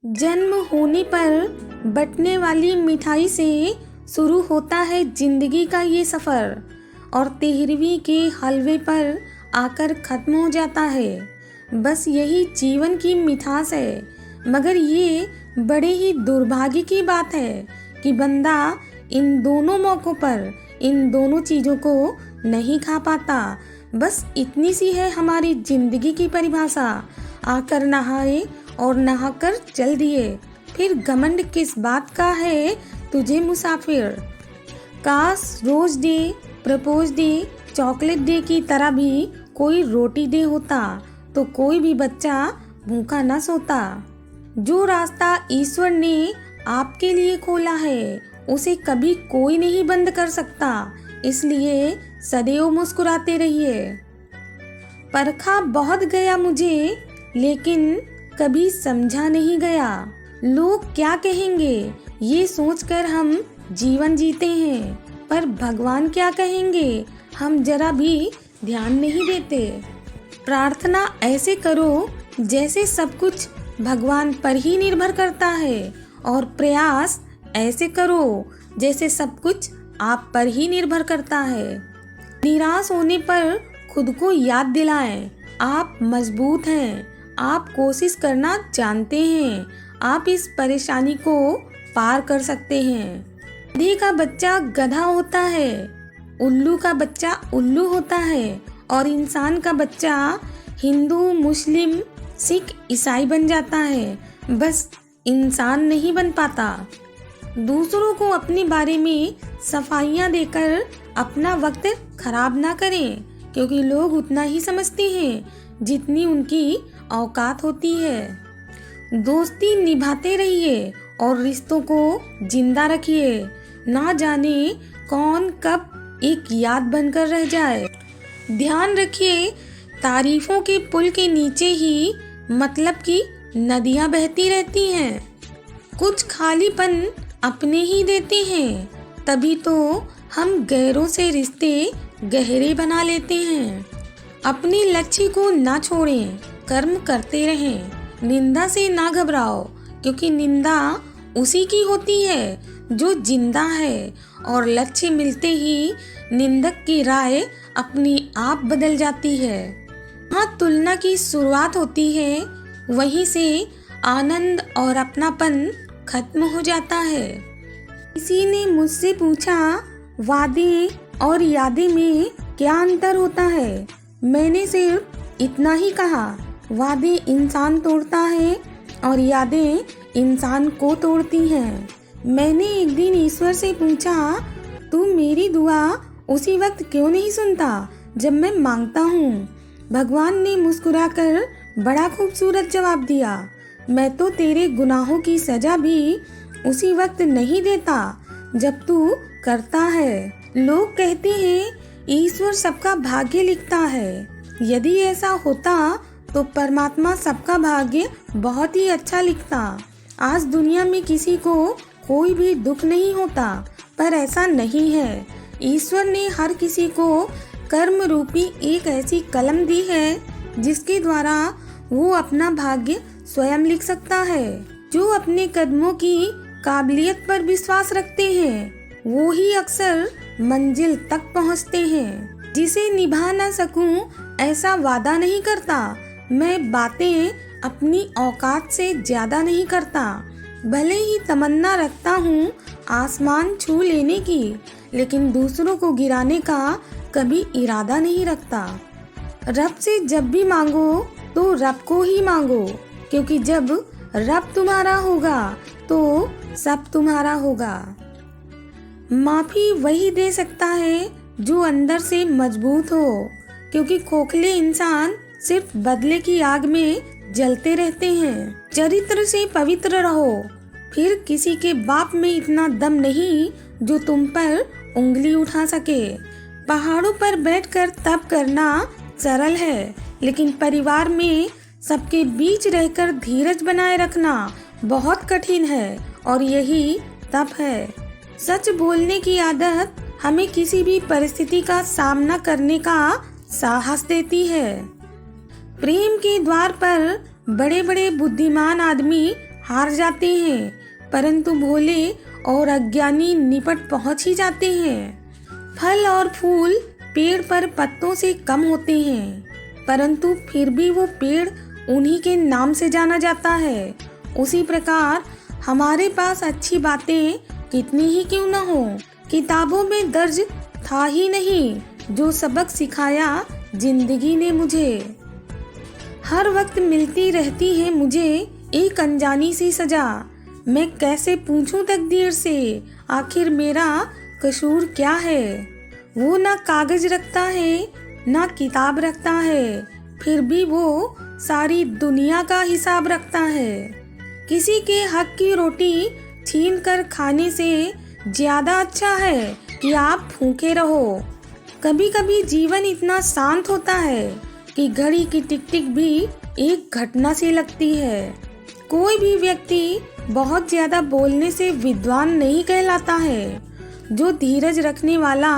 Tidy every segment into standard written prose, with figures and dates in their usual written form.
जन्म होने पर बंटने वाली मिठाई से शुरू होता है जिंदगी का ये सफ़र और 13वीं के हलवे पर आकर ख़त्म हो जाता है। बस यही जीवन की मिठास है। मगर ये बड़े ही दुर्भाग्य की बात है कि बंदा इन दोनों मौक़ों पर इन दोनों चीज़ों को नहीं खा पाता। बस इतनी सी है हमारी ज़िंदगी की परिभाषा। आकर नहाए और नहाकर चल दिए, फिर घमंड किस बात का है तुझे मुसाफिर। काश rose day, propose day, chocolate day की तरह भी कोई रोटी डे होता तो कोई भी बच्चा भूखा न सोता। जो रास्ता ईश्वर ने आपके लिए खोला है उसे कभी कोई नहीं बंद कर सकता, इसलिए सदैव मुस्कुराते रहिए। परखा बहुत गया मुझे लेकिन कभी समझा नहीं गया। लोग क्या कहेंगे ये सोचकर हम जीवन जीते हैं, पर भगवान क्या कहेंगे हम जरा भी ध्यान नहीं देते। प्रार्थना ऐसे करो जैसे सब कुछ भगवान पर ही निर्भर करता है और प्रयास ऐसे करो जैसे सब कुछ आप पर ही निर्भर करता है। निराश होने पर खुद को याद दिलाएं, आप मजबूत हैं, आप कोशिश करना जानते हैं, आप इस परेशानी को पार कर सकते हैं। गधे का बच्चा गधा होता है, उल्लू का बच्चा उल्लू होता है और इंसान का बच्चा हिंदू, मुस्लिम, सिख, ईसाई बन जाता है, बस इंसान नहीं बन पाता। दूसरों को अपने बारे में सफाइयाँ देकर अपना वक्त खराब ना करें, क्योंकि लोग उतना ही समझते हैं जितनी उनकी औकात होती है। दोस्ती निभाते रहिए और रिश्तों को जिंदा रखिए, ना जाने कौन कब एक याद बनकर रह जाए। ध्यान रखिए, तारीफों के पुल के नीचे ही मतलब की नदियाँ बहती रहती हैं। कुछ खालीपन अपने ही देते हैं, तभी तो हम गैरों से रिश्ते गहरे बना लेते हैं। अपने लक्ष्य को ना छोड़ें, कर्म करते रहें। निंदा से ना घबराओ, क्योंकि निंदा उसी की होती है जो जिंदा है और लक्ष्य मिलते ही निंदक की राय अपनी आप बदल जाती है। हाँ, तुलना की शुरुआत होती है, वहीं से आनंद और अपनापन खत्म हो जाता है। किसी ने मुझसे पूछा, वादे और यादें में क्या अंतर होता है? मैंने सिर्फ इतना ही कहा, वादे इंसान तोड़ता है और यादें इंसान को तोड़ती हैं। मैंने एक दिन ईश्वर से पूछा, तू मेरी दुआ उसी वक्त क्यों नहीं सुनता जब मैं मांगता हूँ? भगवान ने मुस्कुराकर बड़ा खूबसूरत जवाब दिया, मैं तो तेरे गुनाहों की सजा भी उसी वक्त नहीं देता जब तू करता है। लोग कहते हैं ईश्वर सबका भाग्य लिखता है। यदि ऐसा होता तो परमात्मा सबका भाग्य बहुत ही अच्छा लिखता। आज दुनिया में किसी को कोई भी दुख नहीं होता, पर ऐसा नहीं है। ईश्वर ने हर किसी को कर्म रूपी एक ऐसी कलम दी है जिसके द्वारा वो अपना भाग्य स्वयं लिख सकता है। जो अपने कदमों की काबिलियत पर विश्वास रखते हैं वो ही अक्सर मंजिल तक पहुंचते हैं। जिसे निभा ना सकूं ऐसा वादा नहीं करता। मैं बातें अपनी औकात से ज्यादा नहीं करता। भले ही तमन्ना रखता हूँ आसमान छू लेने की, लेकिन दूसरों को गिराने का कभी इरादा नहीं रखता। रब से जब भी मांगो तो रब को ही मांगो, क्योंकि जब रब तुम्हारा होगा तो सब तुम्हारा होगा। माफी वही दे सकता है जो अंदर से मजबूत हो, क्योंकि खोखले इंसान सिर्फ बदले की आग में जलते रहते हैं। चरित्र से पवित्र रहो, फिर किसी के बाप में इतना दम नहीं जो तुम पर उंगली उठा सके। पहाड़ों पर बैठकर तप करना सरल है, लेकिन परिवार में सबके बीच रहकर धीरज बनाए रखना बहुत कठिन है, और यही तप है। सच बोलने की आदत हमें किसी भी परिस्थिति का सामना करने का साहस देती है। प्रेम के द्वार पर बड़े बड़े बुद्धिमान आदमी हार जाते हैं, परंतु भोले और अज्ञानी निपट पहुंच ही जाते हैं। फल और फूल पेड़ पर पत्तों से कम होते हैं, परंतु फिर भी वो पेड़ उन्हीं के नाम से जाना जाता है। उसी प्रकार हमारे पास अच्छी बातें कितनी ही क्यों न हो, किताबों में दर्ज था ही नहीं जो सबक सिखाया जिंदगी ने मुझे। हर वक्त मिलती रहती है मुझे एक अनजानी सी सजा। मैं कैसे पूछूं तकदीर से आखिर मेरा कसूर क्या है। वो ना कागज रखता है ना किताब रखता है, फिर भी वो सारी दुनिया का हिसाब रखता है। किसी के हक की रोटी छीन कर खाने से ज्यादा अच्छा है कि आप भूखे रहो। कभी कभी जीवन इतना शांत होता है कि घड़ी की टिक टिक भी एक घटना सी लगती है। कोई भी व्यक्ति बहुत ज्यादा बोलने से विद्वान नहीं कहलाता है। जो धीरज रखने वाला,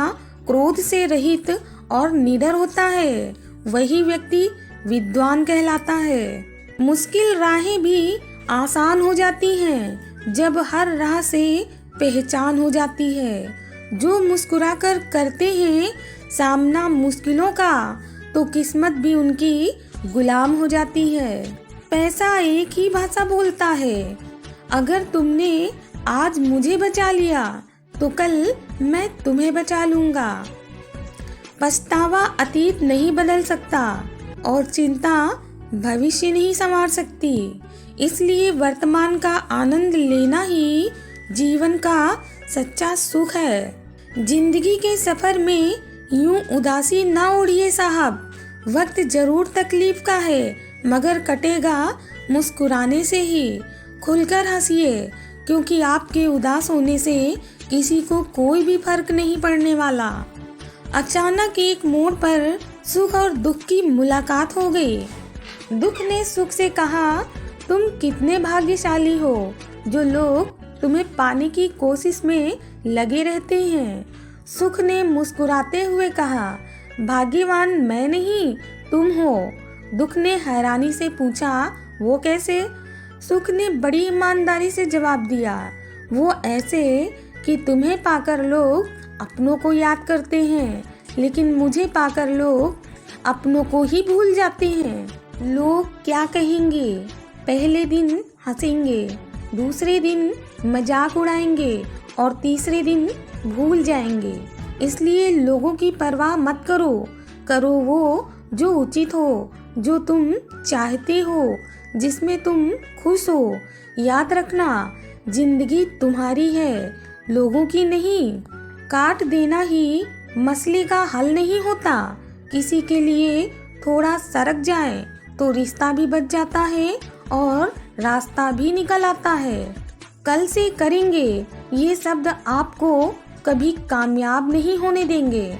क्रोध से रहित और निडर होता है, वही व्यक्ति विद्वान कहलाता है। मुश्किल राहें भी आसान हो जाती हैं जब हर राह से पहचान हो जाती है। जो मुस्कुराकर करते हैं सामना मुश्किलों का, तो किस्मत भी उनकी गुलाम हो जाती है। पैसा एक ही भाषा बोलता है। अगर तुमने आज मुझे बचा लिया तो कल मैं तुम्हें बचा लूंगा। पछतावा अतीत नहीं बदल सकता और चिंता भविष्य नहीं संवार सकती। इसलिए वर्तमान का आनंद लेना ही जीवन का सच्चा सुख है। जिंदगी के सफर में यूं उदासी ना ओढ़िए साहब। वक्त जरूर तकलीफ का है, मगर कटेगा मुस्कुराने से ही। खुलकर हंसिए, क्योंकि आपके उदास होने से किसी को कोई भी फर्क नहीं पड़ने वाला। अचानक एक मोड़ पर सुख और दुख की मुलाकात हो गई। दुख ने सुख से कहा, तुम कितने भाग्यशाली हो जो लोग तुम्हें पाने की कोशिश में लगे रहते हैं। सुख ने मुस्कुराते हुए कहा, भाग्यवान मैं नहीं तुम हो। दुख ने हैरानी से पूछा, वो कैसे? सुख ने बड़ी ईमानदारी से जवाब दिया, वो ऐसे कि तुम्हें पाकर लोग अपनों को याद करते हैं, लेकिन मुझे पाकर लोग अपनों को ही भूल जाते हैं। लोग क्या कहेंगे? पहले दिन हंसेंगे, दूसरे दिन मजाक उड़ाएंगे और तीसरे दिन भूल जाएंगे। इसलिए लोगों की परवाह मत करो। करो वो जो उचित हो, जो तुम चाहते हो, जिसमें तुम खुश हो। याद रखना, जिंदगी तुम्हारी है, लोगों की नहीं। काट देना ही मसले का हल नहीं होता। किसी के लिए थोड़ा सरक जाए तो रिश्ता भी बच जाता है और रास्ता भी निकल आता है। कल से करेंगे ये शब्द आपको कभी कामयाब नहीं होने देंगे।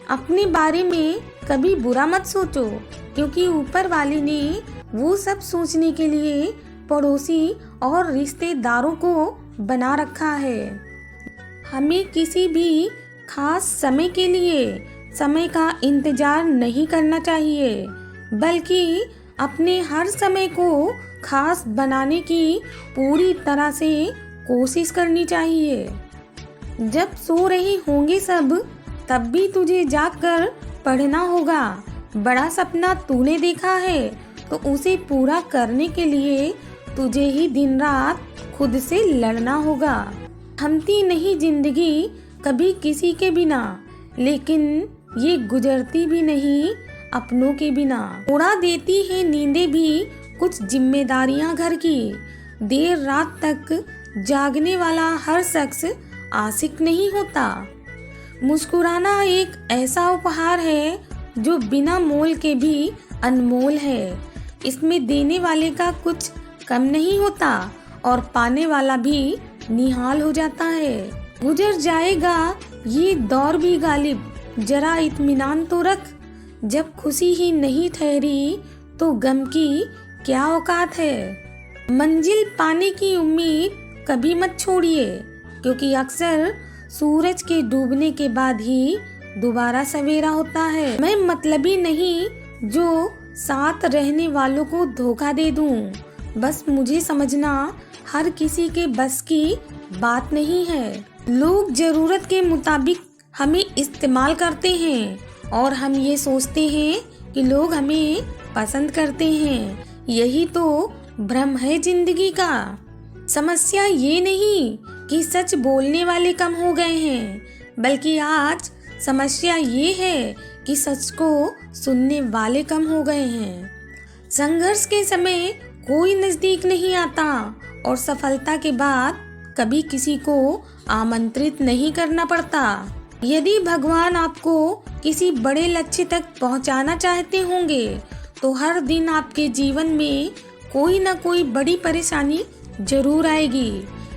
अपने बारे में कभी बुरा मत सोचो, क्योंकि ऊपर वाले ने वो सब सोचने के लिए पड़ोसी और रिश्तेदारों को बना रखा है। हमें किसी भी खास समय के लिए समय का इंतजार नहीं करना चाहिए, बल्कि अपने हर समय को खास बनाने की पूरी तरह से कोशिश करनी चाहिए। जब सो रहे होंगे सब, तब भी तुझे जागकर पढ़ना होगा। बड़ा सपना तूने देखा है तो उसे पूरा करने के लिए तुझे ही दिन रात खुद से लड़ना होगा। थमती नहीं जिंदगी कभी किसी के बिना, लेकिन ये गुजरती भी नहीं अपनों के बिना। उड़ा देती है नींदें भी कुछ जिम्मेदारियां घर की। देर रात तक जागने वाला हर शख्स आशिक नहीं होता। मुस्कुराना एक ऐसा उपहार है जो बिना मोल के भी अनमोल है। इसमें देने वाले का कुछ कम नहीं होता और पाने वाला भी निहाल हो जाता है। गुजर जाएगा ये दौर भी गालिब, जरा इत्मीनान तो रख। जब खुशी ही नहीं ठहरी तो गम की क्या औकात है। मंजिल पाने की उम्मीद कभी मत छोड़िए, क्योंकि अक्सर सूरज के डूबने के बाद ही दोबारा सवेरा होता है। मैं मतलबी नहीं जो साथ रहने वालों को धोखा दे दूं। बस मुझे समझना हर किसी के बस की बात नहीं है। लोग जरूरत के मुताबिक हमें इस्तेमाल करते हैं और हम ये सोचते हैं कि लोग हमें पसंद करते हैं। यही तो भ्रम है जिंदगी का। समस्या ये नहीं कि सच बोलने वाले कम हो गए हैं, बल्कि आज समस्या ये है कि सच को सुनने वाले कम हो गए हैं। संघर्ष के समय कोई नजदीक नहीं आता और सफलता के बाद कभी किसी को आमंत्रित नहीं करना पड़ता। यदि भगवान आपको किसी बड़े लक्ष्य तक पहुंचाना चाहते होंगे तो हर दिन आपके जीवन में कोई ना कोई बड़ी परेशानी जरूर आएगी,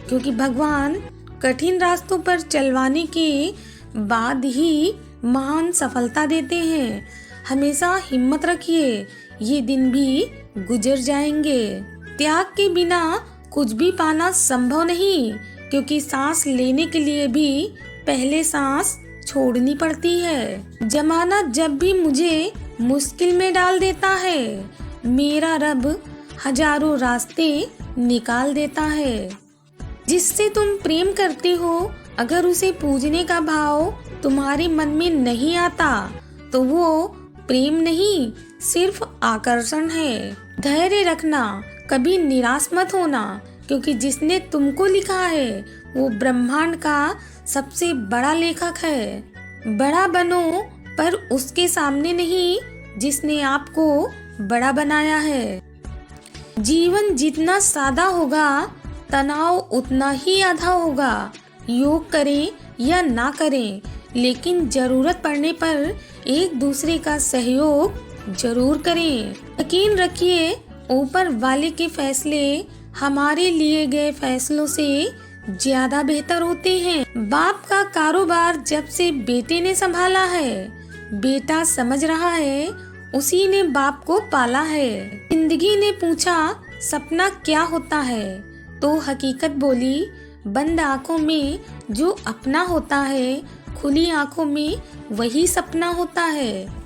क्योंकि भगवान कठिन रास्तों पर चलवाने के बाद ही महान सफलता देते हैं। हमेशा हिम्मत रखिए, ये दिन भी गुजर जाएंगे। त्याग के बिना कुछ भी पाना संभव नहीं, क्योंकि सांस लेने के लिए भी पहले सांस छोड़नी पड़ती है। जमाना जब भी मुझे मुश्किल में डाल देता है, मेरा रब हजारों रास्ते निकाल देता है। जिससे तुम प्रेम करते हो, अगर उसे पूजने का भाव तुम्हारे मन में नहीं आता तो वो प्रेम नहीं, सिर्फ आकर्षण है। धैर्य रखना, कभी निराश मत होना, क्योंकि जिसने तुमको लिखा है वो ब्रह्मांड का सबसे बड़ा लेखक है। बड़ा बनो, पर उसके सामने नहीं जिसने आपको बड़ा बनाया है। जीवन जितना सादा होगा, तनाव उतना ही आधा होगा। योग करें या ना करें, लेकिन जरूरत पड़ने पर एक दूसरे का सहयोग जरूर करें। यकीन रखिए, ऊपर वाले के फैसले हमारे लिए गए फैसलों से ज्यादा बेहतर होते हैं। बाप का कारोबार जब से बेटे ने संभाला है, बेटा समझ रहा है उसी ने बाप को पाला है। जिंदगी ने पूछा सपना क्या होता है, तो हकीकत बोली बंद आंखों में जो अपना होता है, खुली आंखों में वही सपना होता है।